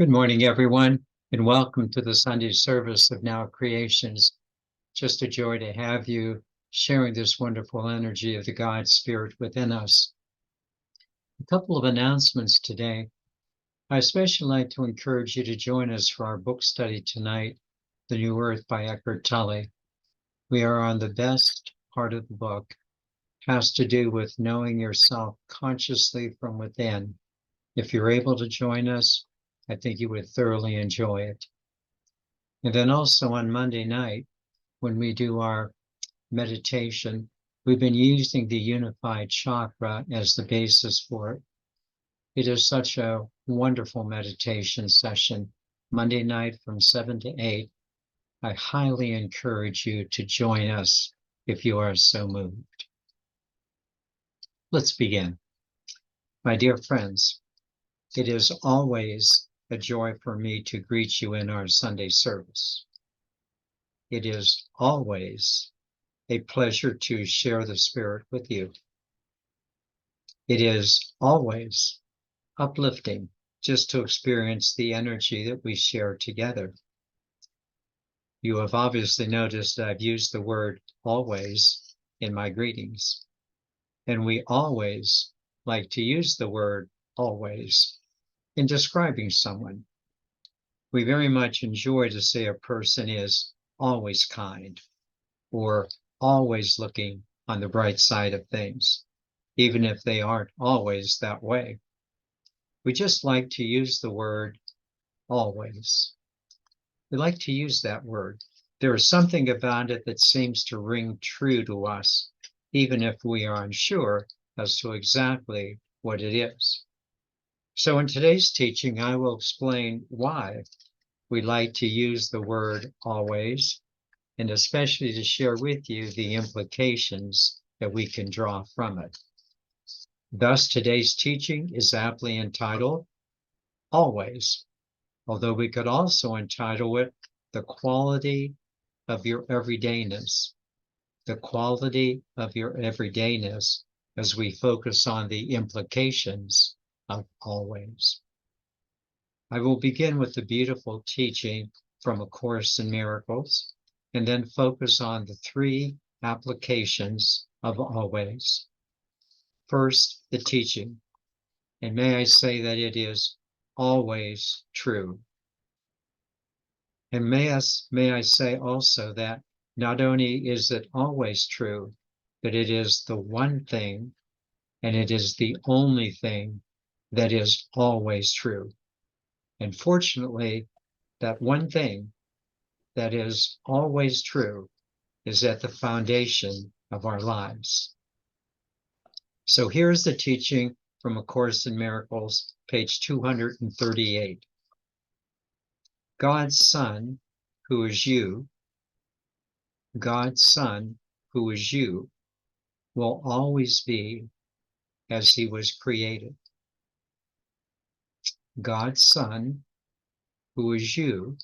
Good morning, everyone, and welcome to the Sunday service of Now Creations. Just a joy to have you sharing this wonderful energy of the God Spirit within us. A couple of announcements today. I especially like to encourage you to join us for our book study tonight, The New Earth by Eckhart Tolle. We are on the best part of the book. It has to do with knowing yourself consciously from within. If you're able to join us, I think you would thoroughly enjoy it. And then also on Monday night, when we do our meditation, we've been using the unified chakra as the basis for it. It is such a wonderful meditation session. Monday night from 7 to 8. I highly encourage you to join us if you are so moved. Let's begin. My dear friends, it is always a joy for me to greet you in our Sunday service. It is always a pleasure to share the Spirit with you. It is always uplifting just to experience the energy that we share together. You have obviously noticed that I've used the word always in my greetings, and we always like to use the word always in describing someone. We very much enjoy to say a person is always kind or always looking on the bright side of things, even if they aren't always that way. We just like to use the word always. We like to use that word. There is something about it that seems to ring true to us, even if we are unsure as to exactly what it is. So in today's teaching, I will explain why we like to use the word always, and especially to share with you the implications that we can draw from it. Thus, today's teaching is aptly entitled Always, although we could also entitle it The Quality of Your Everydayness. The quality of your everydayness, as we focus on the implications of always. I will begin with the beautiful teaching from A Course in Miracles, and then focus on the three applications of always. First, the teaching, and may I say that it is always true. And may I say also that not only is it always true, but it is the one thing, and it is the only thing that is always true. And fortunately, that one thing that is always true is at the foundation of our lives. So here's the teaching from A Course in Miracles, page 238. God's Son, who is you, God's Son, who is you, will always be as he was created. God's Son, who is you,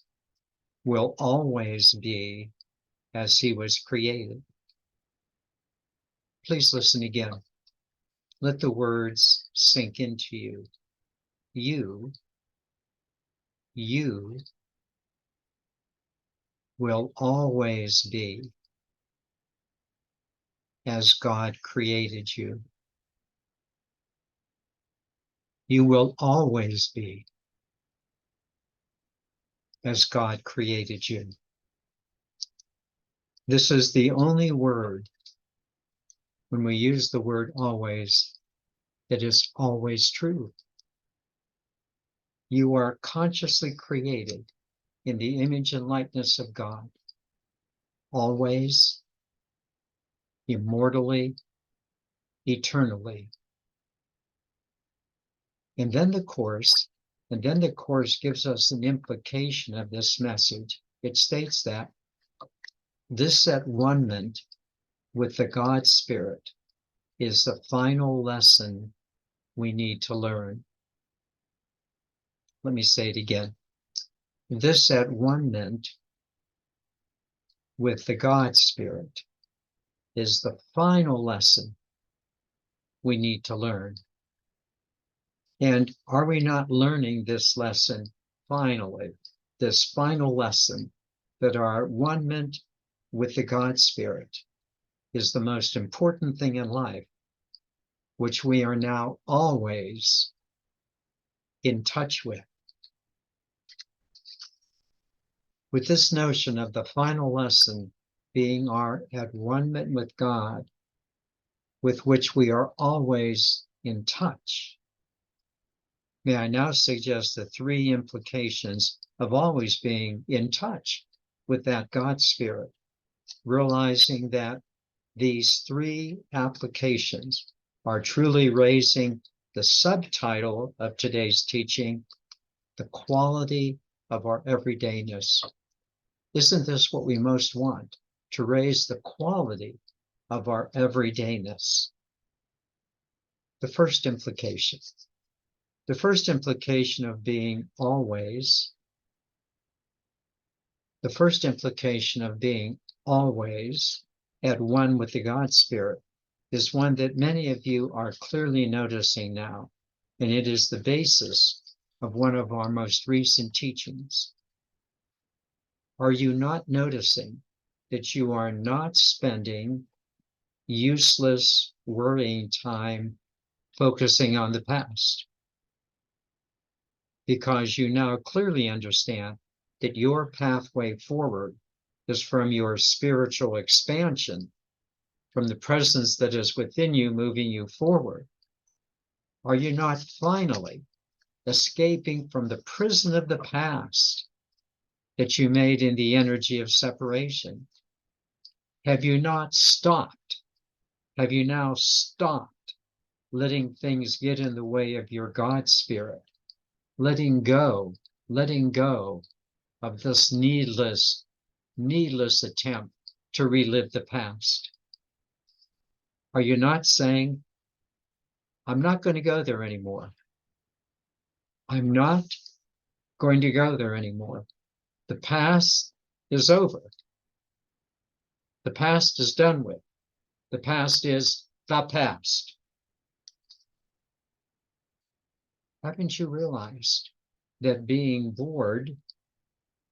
will always be as he was created. Please listen again. Let the words sink into you. You will always be as God created you. You will always be as God created you. This is the only word, when we use the word always, that is always true. You are consciously created in the image and likeness of God, always, immortally, eternally. And then the Course gives us an implication of this message. It states that this at one-ment with the God Spirit is the final lesson we need to learn. Let me say it again. This at one-ment with the God Spirit is the final lesson we need to learn. And are we not learning this lesson finally, this final lesson that our one-ment with the God Spirit is the most important thing in life, which we are now always in touch with. With this notion of the final lesson being our at one-ment with God, with which we are always in touch, may I now suggest the three implications of always being in touch with that God Spirit, realizing that these three applications are truly raising the subtitle of today's teaching, the quality of our everydayness. Isn't this what we most want? To raise the quality of our everydayness. The first implication of being always, at one with the God Spirit is one that many of you are clearly noticing now, and it is the basis of one of our most recent teachings. Are you not noticing that you are not spending useless worrying time focusing on the past? Because you now clearly understand that your pathway forward is from your spiritual expansion, from the presence that is within you moving you forward. Are you not finally escaping from the prison of the past that you made in the energy of separation? Have you not stopped? Have you now stopped letting things get in the way of your God Spirit? Letting go of this needless attempt to relive the past. Are you not saying, I'm not going to go there anymore. I'm not going to go there anymore. The past is over. The past is done with. The past is the past. Haven't you realized that being bored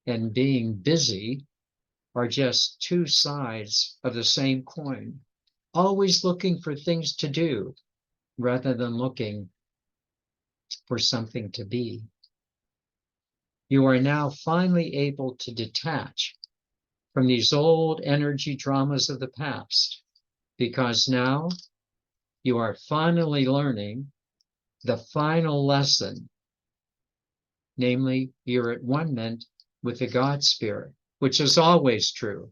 and being busy are just two sides of the same coin? Always looking for things to do rather than looking for something to be. You are now finally able to detach from these old energy dramas of the past, because now you are finally learning the final lesson, namely, you're at one-ment with the God Spirit, which is always true.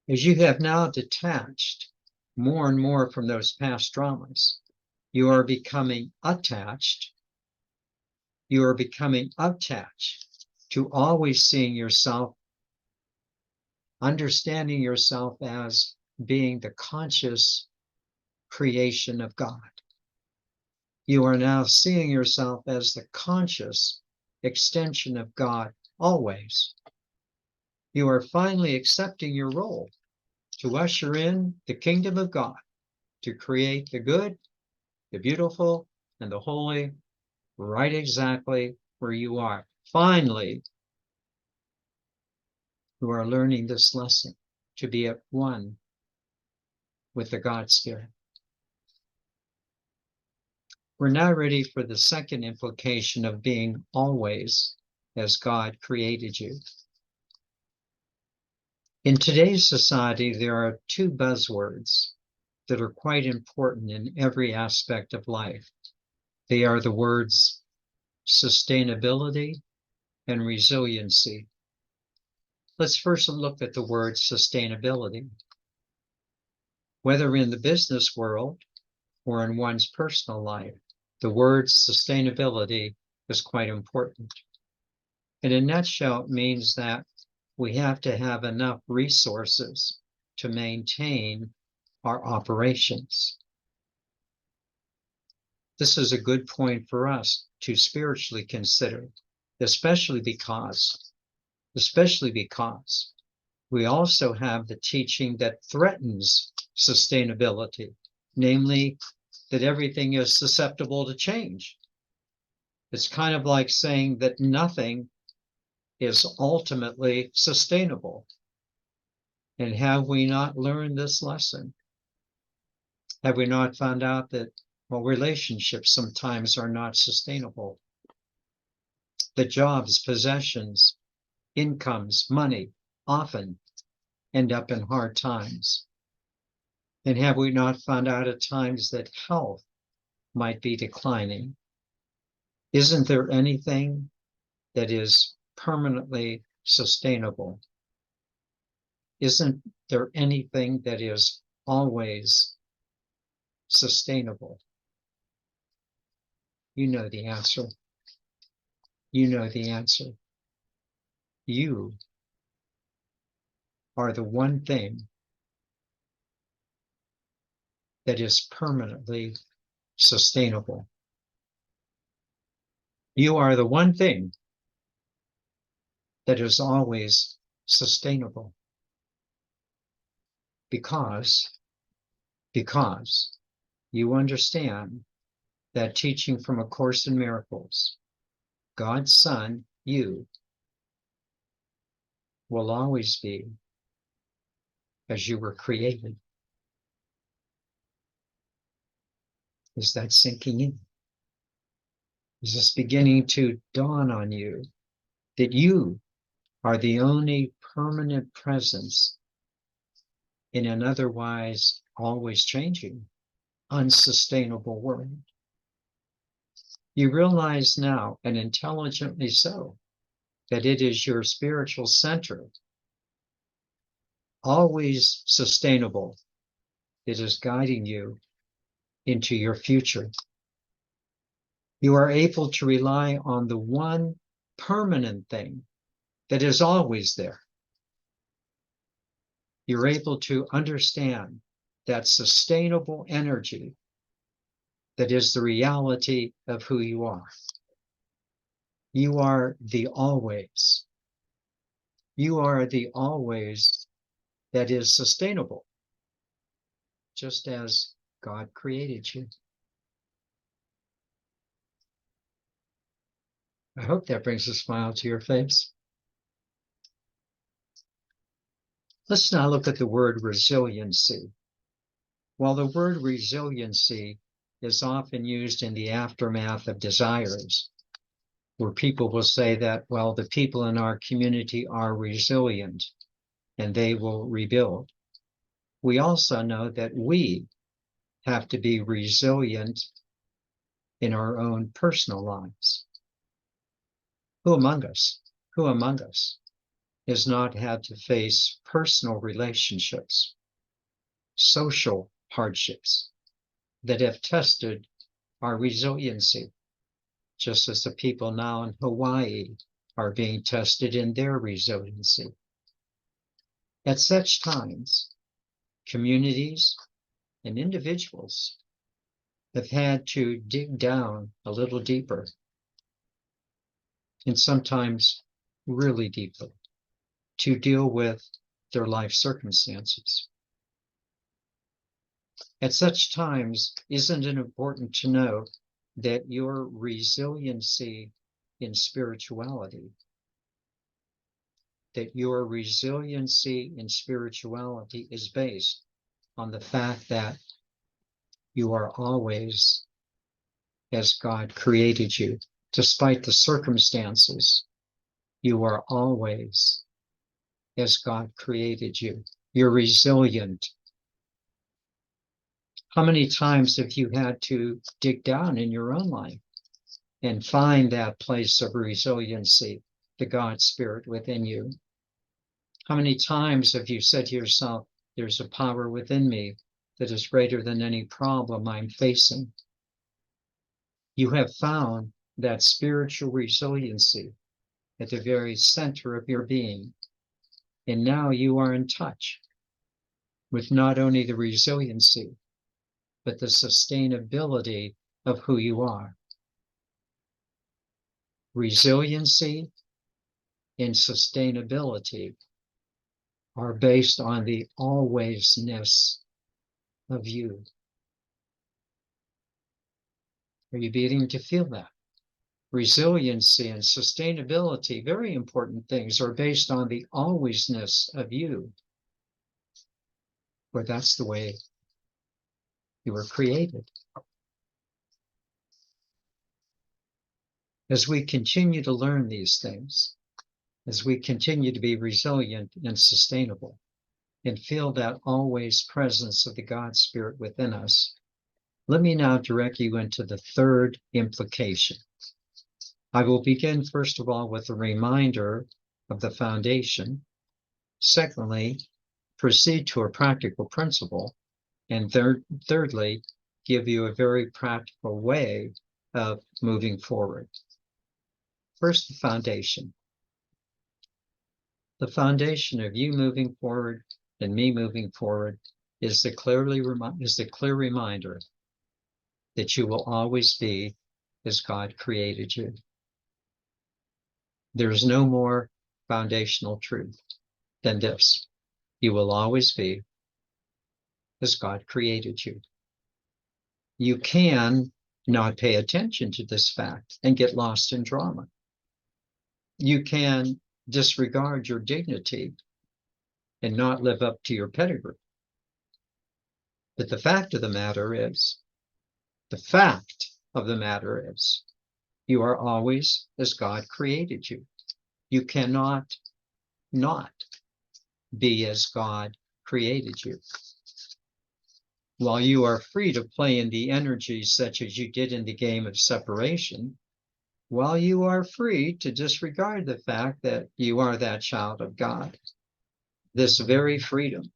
As you have now detached more and more from those past dramas, you are becoming attached. You are becoming attached to always seeing yourself, understanding yourself as being the conscious creation of God. You are now seeing yourself as the conscious extension of God always. You are finally accepting your role to usher in the kingdom of God, to create the good, the beautiful, and the holy, right exactly where you are. Finally, you are learning this lesson, to be at one with the God Spirit. We're now ready for the second implication of being always as God created you. In today's society, there are two buzzwords that are quite important in every aspect of life. They are the words sustainability and resiliency. Let's first look at the word sustainability. Whether in the business world or in one's personal life, the word sustainability is quite important. In a nutshell, it means that we have to have enough resources to maintain our operations. This is a good point for us to spiritually consider, especially because we also have the teaching that threatens sustainability, namely that everything is susceptible to change. It's kind of like saying that nothing is ultimately sustainable. And have we not learned this lesson? Have we not found out that, well, relationships sometimes are not sustainable? The jobs, possessions, incomes, money often end up in hard times. And have we not found out at times that health might be declining? Isn't there anything that is permanently sustainable? Isn't there anything that is always sustainable? You know the answer. You know the answer. You are the one thing that is permanently sustainable. You are the one thing that is always sustainable. Because you understand that teaching from A Course in Miracles, God's Son, you, will always be as you were created. Is that sinking in? Is this beginning to dawn on you that you are the only permanent presence in an otherwise always changing, unsustainable world? You realize now, and intelligently so, that it is your spiritual center, always sustainable. It is guiding you into your future. You are able to rely on the one permanent thing that is always there. You're able to understand that sustainable energy that is the reality of who you are. You are the always. You are the always that is sustainable, just as God created you. I hope that brings a smile to your face. Let's now look at the word resiliency. While the word resiliency is often used in the aftermath of desires, where people will say that, well, the people in our community are resilient and they will rebuild. We also know that we have to be resilient in our own personal lives. Who among us has not had to face personal relationships, social hardships that have tested our resiliency, just as the people now in Hawaii are being tested in their resiliency? At such times, communities and individuals have had to dig down a little deeper, and sometimes really deeply, to deal with their life circumstances. At such times, isn't it important to know that your resiliency in spirituality, is based on the fact that you are always as God created you. Despite the circumstances, you are always as God created you. You're resilient. How many times have you had to dig down in your own life and find that place of resiliency, the God Spirit within you? How many times have you said to yourself, there's a power within me that is greater than any problem I'm facing? You have found that spiritual resiliency at the very center of your being. And now you are in touch with not only the resiliency, but the sustainability of who you are. Resiliency and sustainability are based on the alwaysness of you. Are you beginning to feel that? resiliency and sustainability, very important things, are based on the alwaysness of you. For that's the way you were created. As we continue to learn these things, as we continue to be resilient and sustainable, and feel that always presence of the God Spirit within us, let me now direct you into the third implication. I will begin, first of all, with a reminder of the foundation. Secondly, proceed to a practical principle. And thirdly, give you a very practical way of moving forward. First, the foundation. The foundation of you moving forward and me moving forward is the clear reminder that you will always be as God created you. There's no more foundational truth than this. You will always be as God created you. You can not pay attention to this fact and get lost in drama. You can disregard your dignity and not live up to your pedigree. But the fact of the matter is, you are always as God created you. You cannot not be as God created you. While you are free to play in the energies such as you did in the game of separation, while you are free to disregard the fact that you are that child of God, this very freedom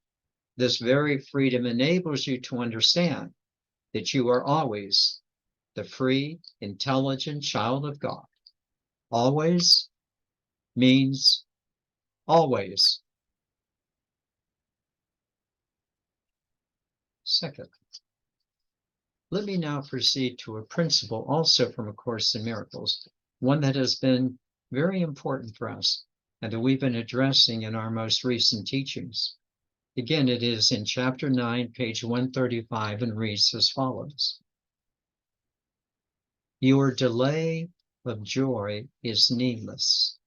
enables you to understand that you are always the free, intelligent child of God. Always means always. Second, let me now proceed to a principle also from A Course in Miracles, one that has been very important for us and that we've been addressing in our most recent teachings. Again, it is in chapter 9, page 135, and reads as follows. Your delay of joy is needless.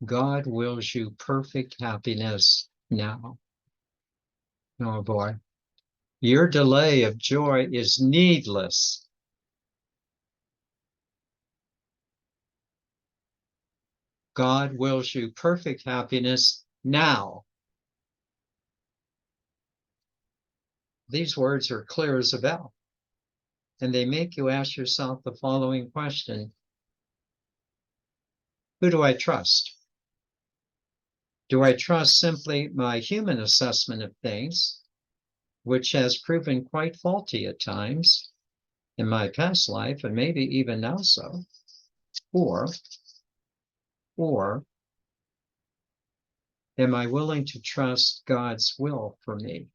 God wills you perfect happiness now. Oh boy. Your delay of joy is needless. God wills you perfect happiness now. These words are clear as a bell, and they make you ask yourself the following question: who do I trust? Do I trust simply my human assessment of things, which has proven quite faulty at times in my past life, and maybe even now so? Or am I willing to trust God's will for me?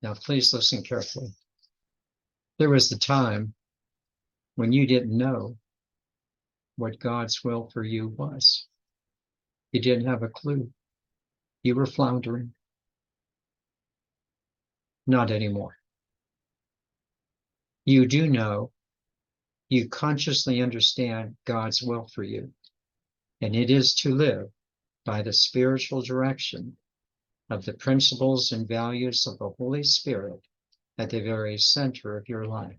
Now, please listen carefully. There was the time when you didn't know what God's will for you was. You didn't have a clue. You were floundering. Not anymore. You do know, you consciously understand God's will for you, and it is to live by the spiritual direction of the principles and values of the Holy Spirit at the very center of your life.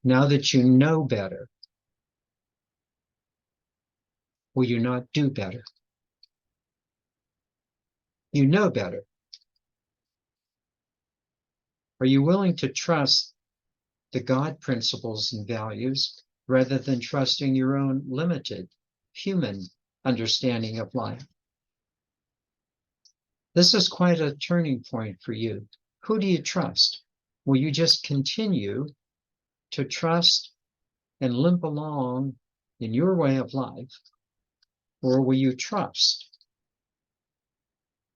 Now that you know better, will you not do better? You know better. Are you willing to trust the God principles and values rather than trusting your own limited human understanding of life? This is quite a turning point for you. Who do you trust? Will you just continue to trust and limp along in your way of life? Or will you trust?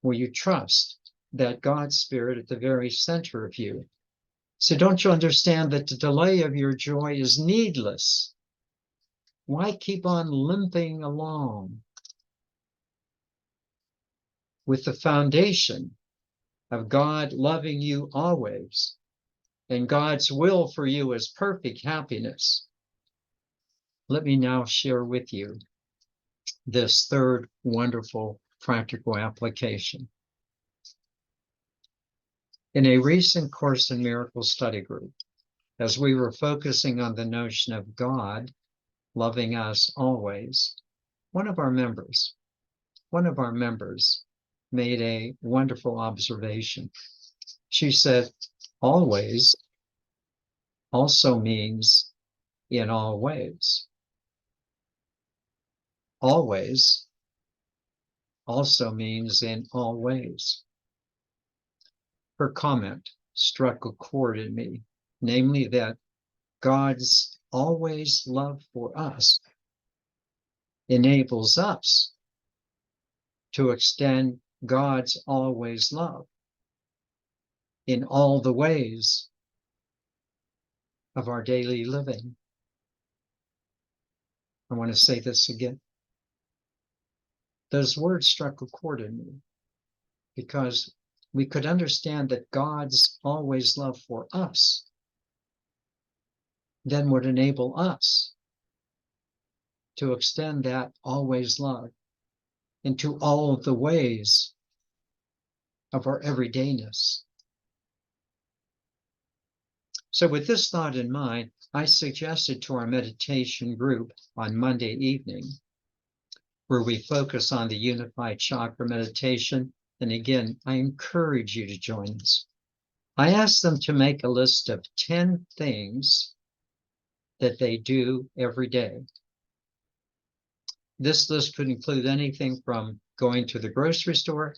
Will you trust that God's Spirit at the very center of you? So don't you understand that the delay of your joy is needless? Why keep on limping along? With the foundation of God loving you always, and God's will for you is perfect happiness. Let me now share with you this third wonderful practical application. In a recent Course in Miracles study group, as we were focusing on the notion of God loving us always, one of our members made a wonderful observation. She said, always also means in all ways. Always also means in all ways. Her comment struck a chord in me, namely that God's always love for us enables us to extend God's always love in all the ways of our daily living. I want to say this again. Those words struck a chord in me because we could understand that God's always love for us then would enable us to extend that always love into all of the ways of our everydayness. So with this thought in mind, I suggested to our meditation group on Monday evening, where we focus on the unified chakra meditation. And again, I encourage you to join us. I asked them to make a list of 10 things that they do every day. This list could include anything from going to the grocery store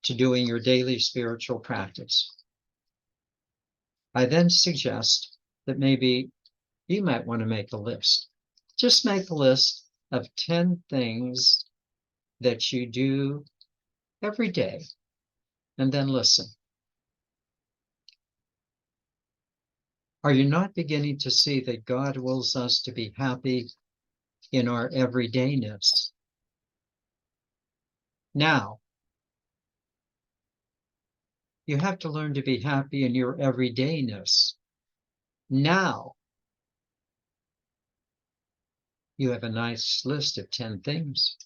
to doing your daily spiritual practice. I then suggest that maybe you might want to make a list. Just make a list of 10 things that you do every day, and then listen. Are you not beginning to see that God wills us to be happy in our everydayness? Now, you have to learn to be happy in your everydayness. Now, you have a nice list of 10 things.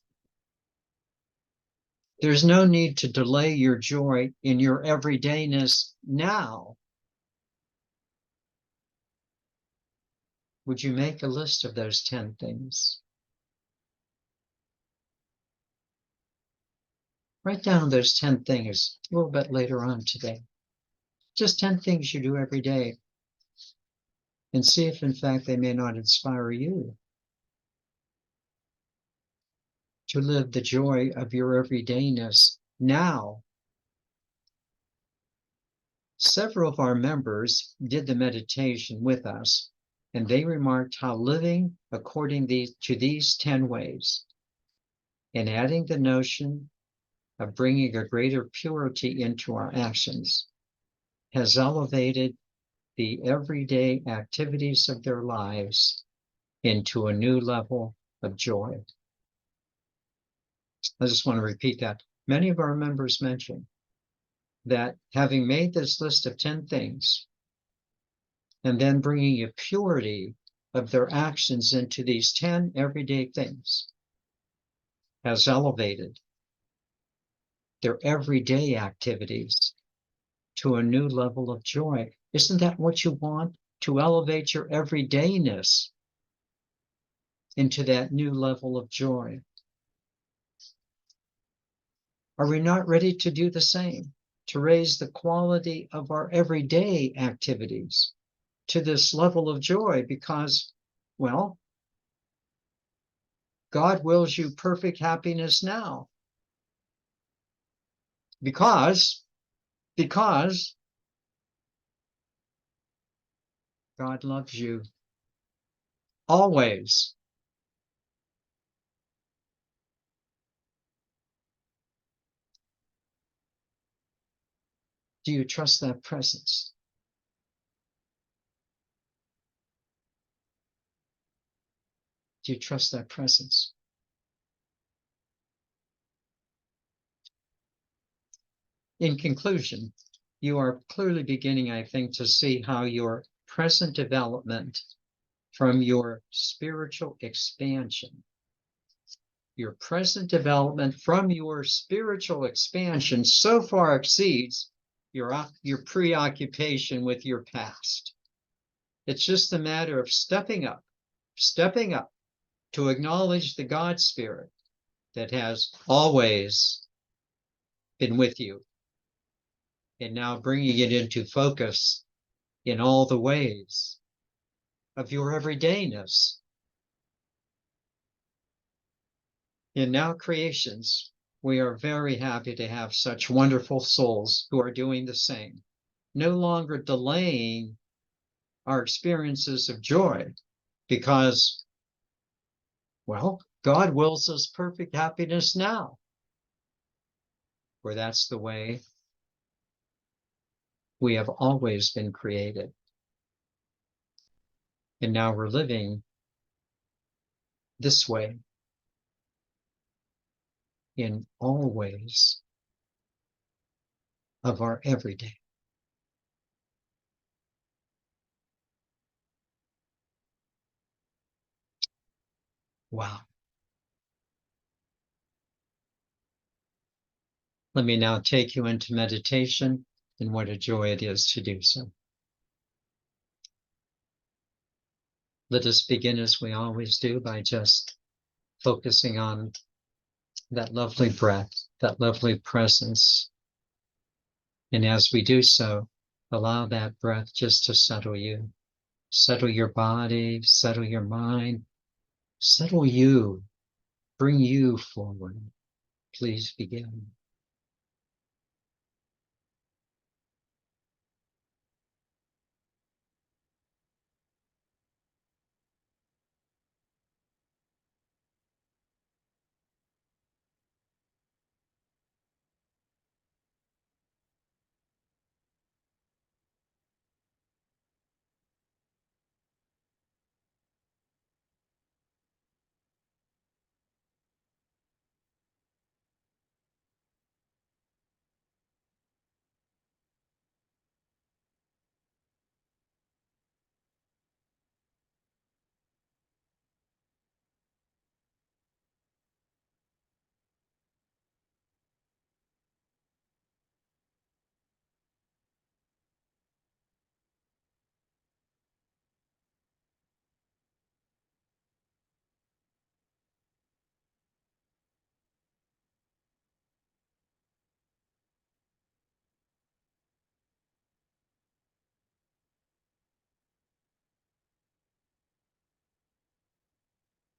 There's no need to delay your joy in your everydayness now. Would you make a list of those 10 things? Write down those 10 things a little bit later on today. Just 10 things you do every day. And see if, in fact, they may not inspire you to live the joy of your everydayness now. Several of our members did the meditation with us, and they remarked how living according to these 10 ways and adding the notion of bringing a greater purity into our actions has elevated the everyday activities of their lives into a new level of joy. I just want to repeat that. Many of our members mentioned that having made this list of 10 things and then bringing a purity of their actions into these 10 everyday things has elevated their everyday activities to a new level of joy. Isn't that what you want? To elevate your everydayness into that new level of joy. Are we not ready to do the same? To raise the quality of our everyday activities to this level of joy because, well, God wills you perfect happiness now. Because God loves you always. Do you trust that presence? Do you trust that presence? In conclusion, you are clearly beginning, I think, to see how your present development from your spiritual expansion, your present development from your spiritual expansion so far exceeds your preoccupation with your past. It's just a matter of stepping up to acknowledge the God Spirit that has always been with you, and now bringing it into focus in all the ways of your everydayness. In now creations, we are very happy to have such wonderful souls who are doing the same, no longer delaying our experiences of joy because, well, God wills us perfect happiness now, for that's the way we have always been created. And now we're living this way in all ways of our everyday. Wow. Let me now take you into meditation, and what a joy it is to do so. Let us begin as we always do by just focusing on that lovely breath, that lovely presence. And as we do so, allow that breath just to settle you, settle your body, settle your mind, settle you, bring you forward. Please begin.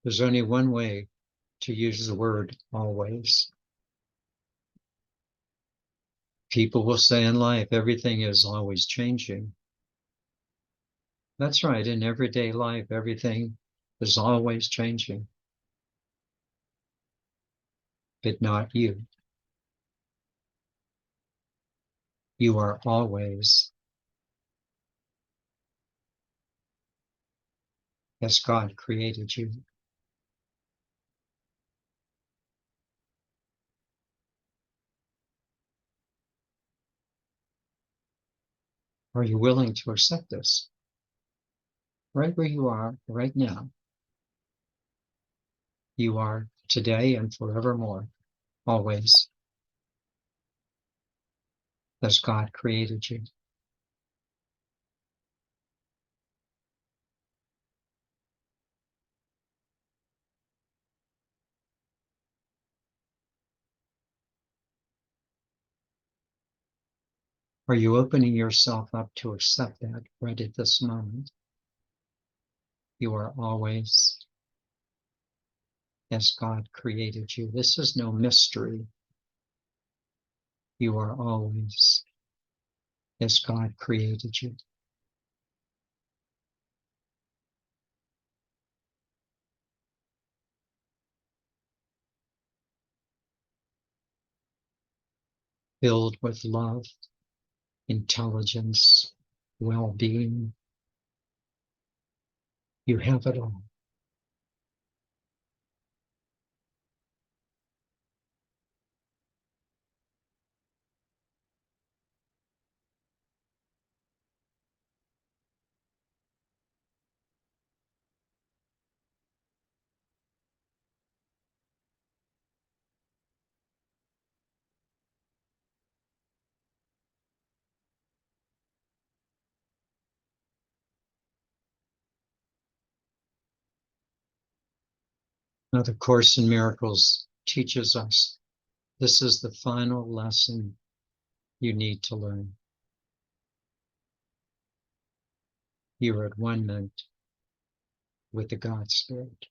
There's only one way to use the word always. People will say in life, everything is always changing. That's right. In everyday life, everything is always changing, but not you. You are always as God created you. Are you willing to accept this? Right where you are, right now, you are today and forevermore, always as God created you. Are you opening yourself up to accept that right at this moment? You are always as God created you. This is no mystery. You are always as God created you. Filled with love, intelligence, well-being. You have it all. Now, the Course in Miracles teaches us this is the final lesson you need to learn. You are at one with the God Spirit.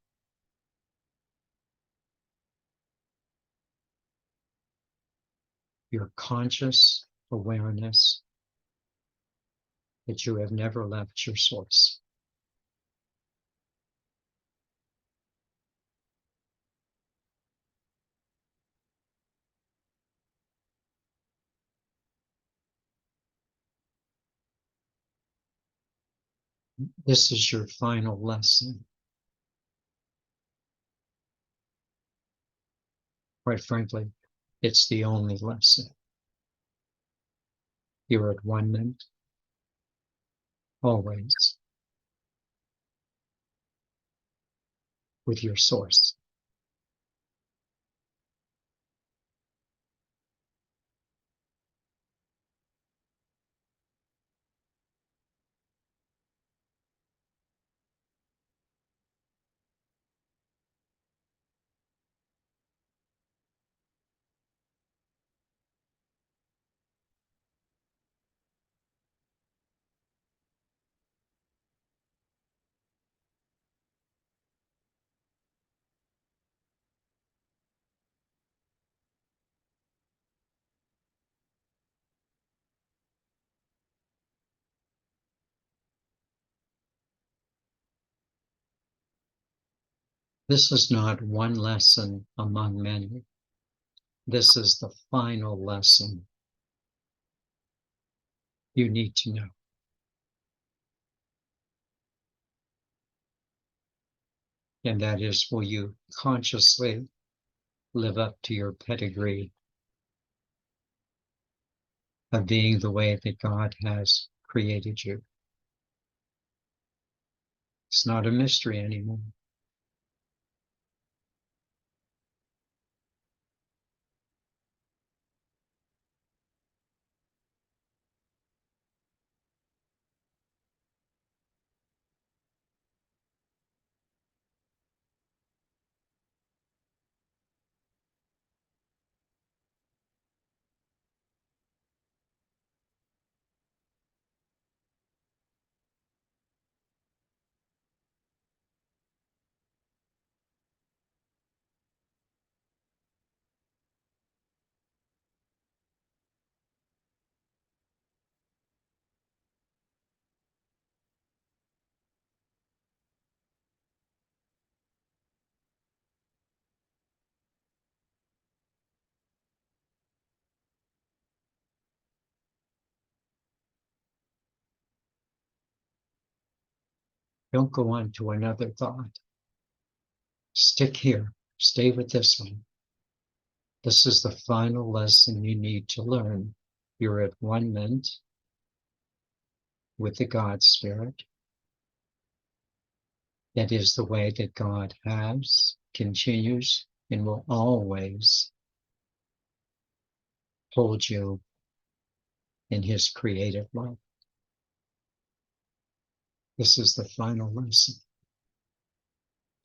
Your conscious awareness that you have never left your source. This is your final lesson. Quite frankly, it's the only lesson. You're at one always with your source. This is not one lesson among many. This is the final lesson you need to know. And that is, will you consciously live up to your pedigree of being the way that God has created you? It's not a mystery anymore. Don't go on to another thought. Stick here. Stay with this one. This is the final lesson you need to learn. You're at one with the God Spirit. That is the way that God has, continues, and will always hold you in his creative love. This is the final lesson.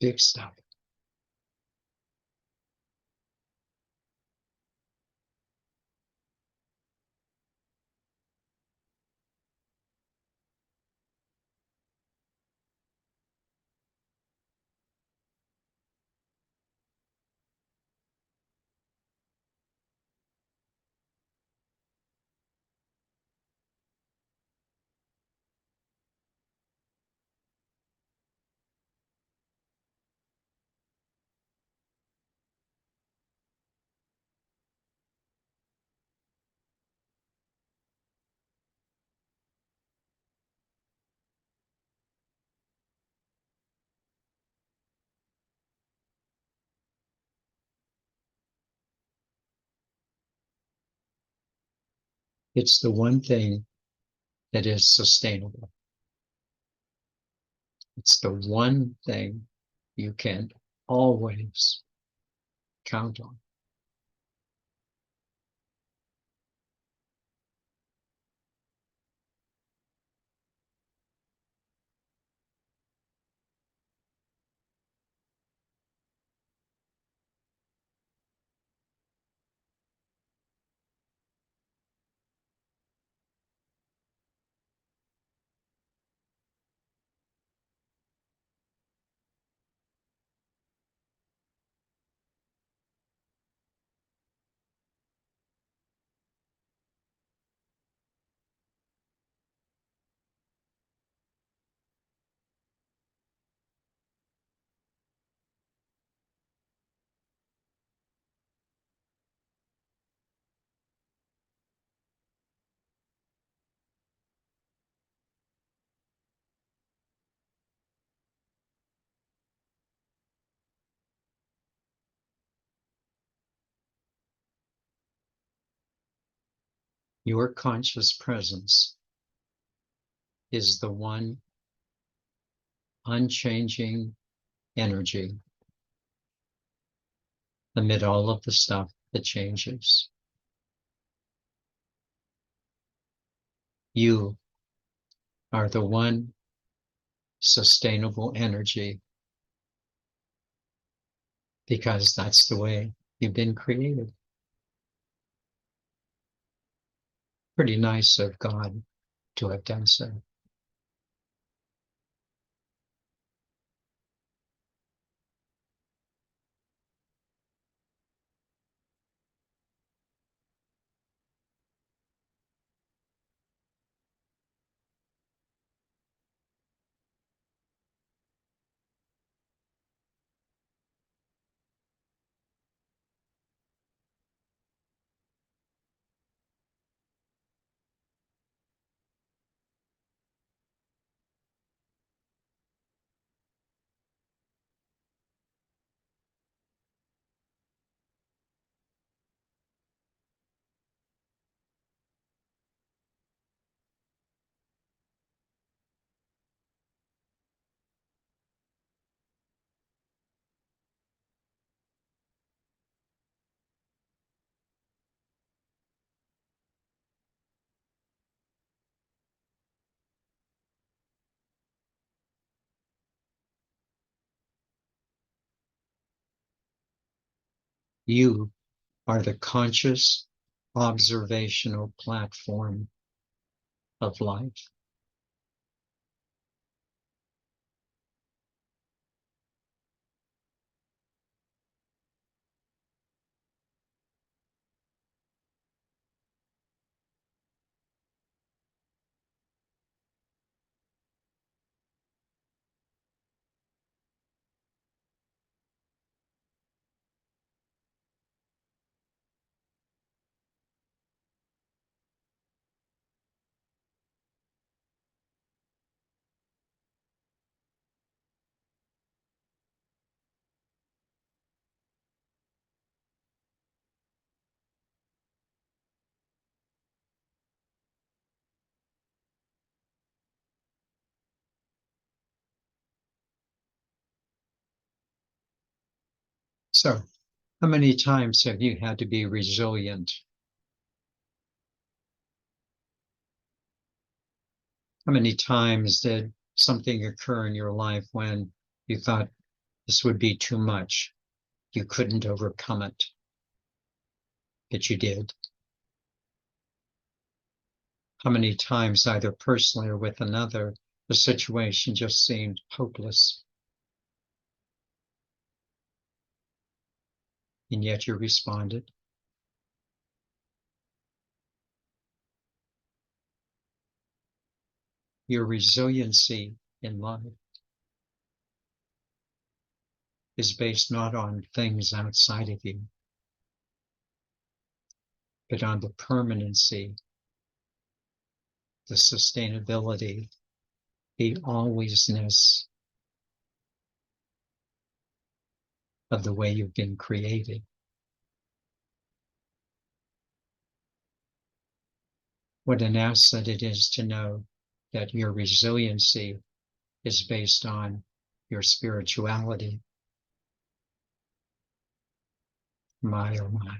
Big stuff. It's the one thing that is sustainable. It's the one thing you can always count on. Your conscious presence is the one unchanging energy amid all of the stuff that changes. You are the one sustainable energy because that's the way you've been created. Pretty nice of God to have done so. You are the conscious observational platform of life. So, how many times have you had to be resilient? How many times did something occur in your life when you thought this would be too much? You couldn't overcome it, but you did. How many times, either personally or with another, the situation just seemed hopeless, and yet you responded? Your resiliency in life is based not on things outside of you, but on the permanency, the sustainability, the alwaysness of the way you've been created. What an asset it is to know that your resiliency is based on your spirituality. My, oh my.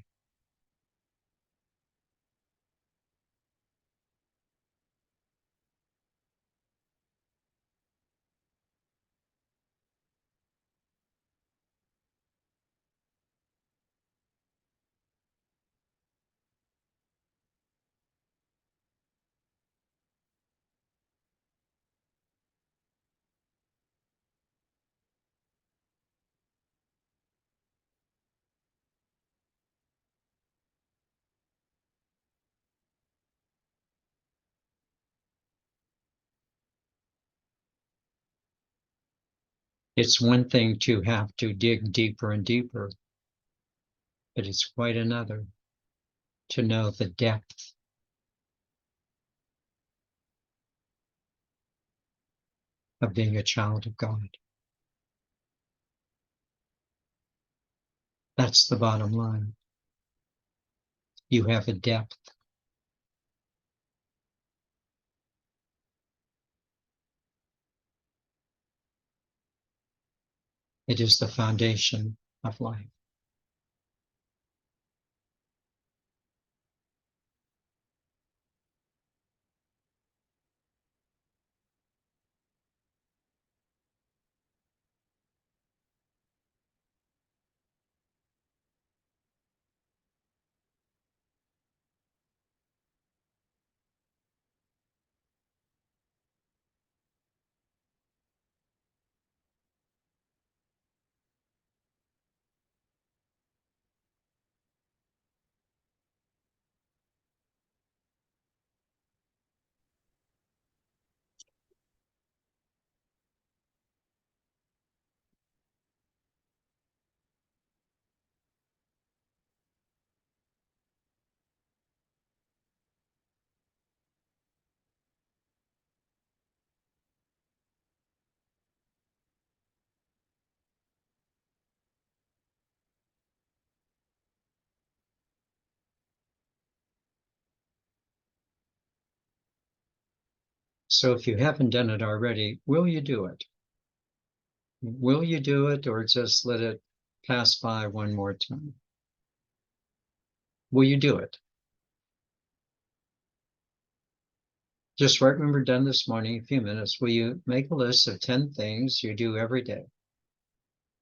It's one thing to have to dig deeper and deeper, but it's quite another to know the depth of being a child of God. That's the bottom line. You have a depth It is the foundation of life. So if you haven't done it already, will you do it? Will you do it, or just let it pass by one more time? Will you do it? Just right when we're done this morning, a few minutes, will you make a list of 10 things you do every day?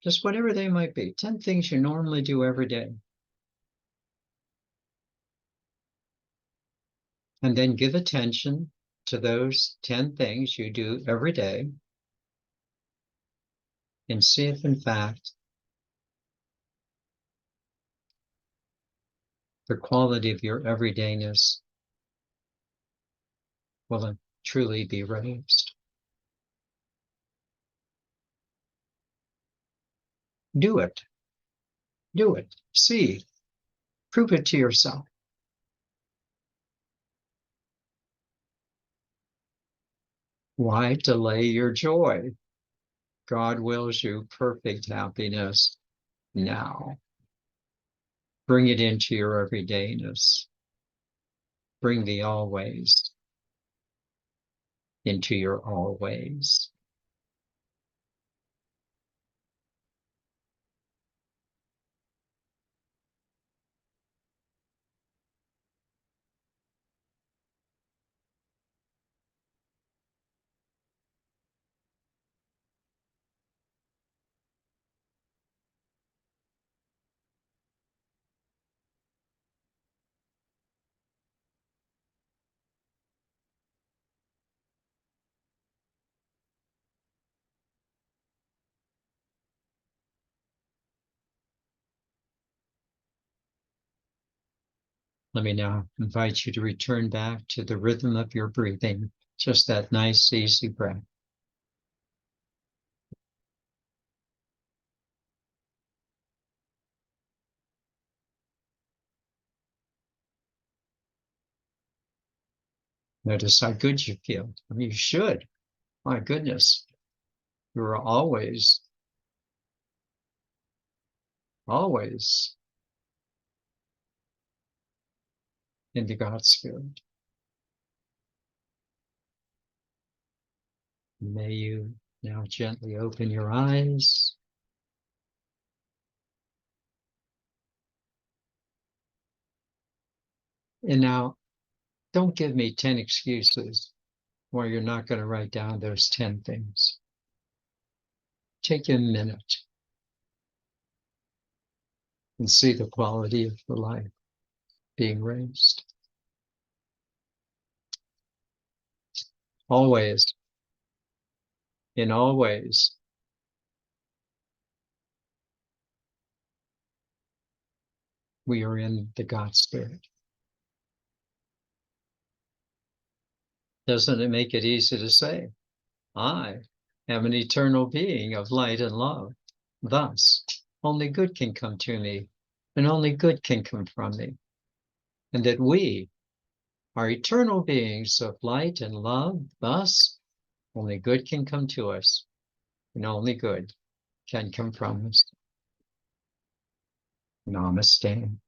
Just whatever they might be, 10 things you normally do every day. And then give attention to those 10 things you do every day and see if, in fact, the quality of your everydayness will truly be raised. Do it. Do it. See. Prove it to yourself. Why delay your joy? God wills you perfect happiness now. Bring it into your everydayness. Bring the always into your always. Let me now invite you to return back to the rhythm of your breathing, just that nice, easy breath. Notice how good you feel. I mean, you should. My goodness, you are always in the God Spirit. May you now gently open your eyes. And now, don't give me 10 excuses why you're not going to write down those 10 things. Take a minute and see the quality of the life being raised. Always, in all ways, we are in the God Spirit. Doesn't it make it easy to say, I am an eternal being of light and love. Thus, only good can come to me, and only good can come from me. And that we are eternal beings of light and love. Thus, only good can come to us, and only good can come from us. Namaste.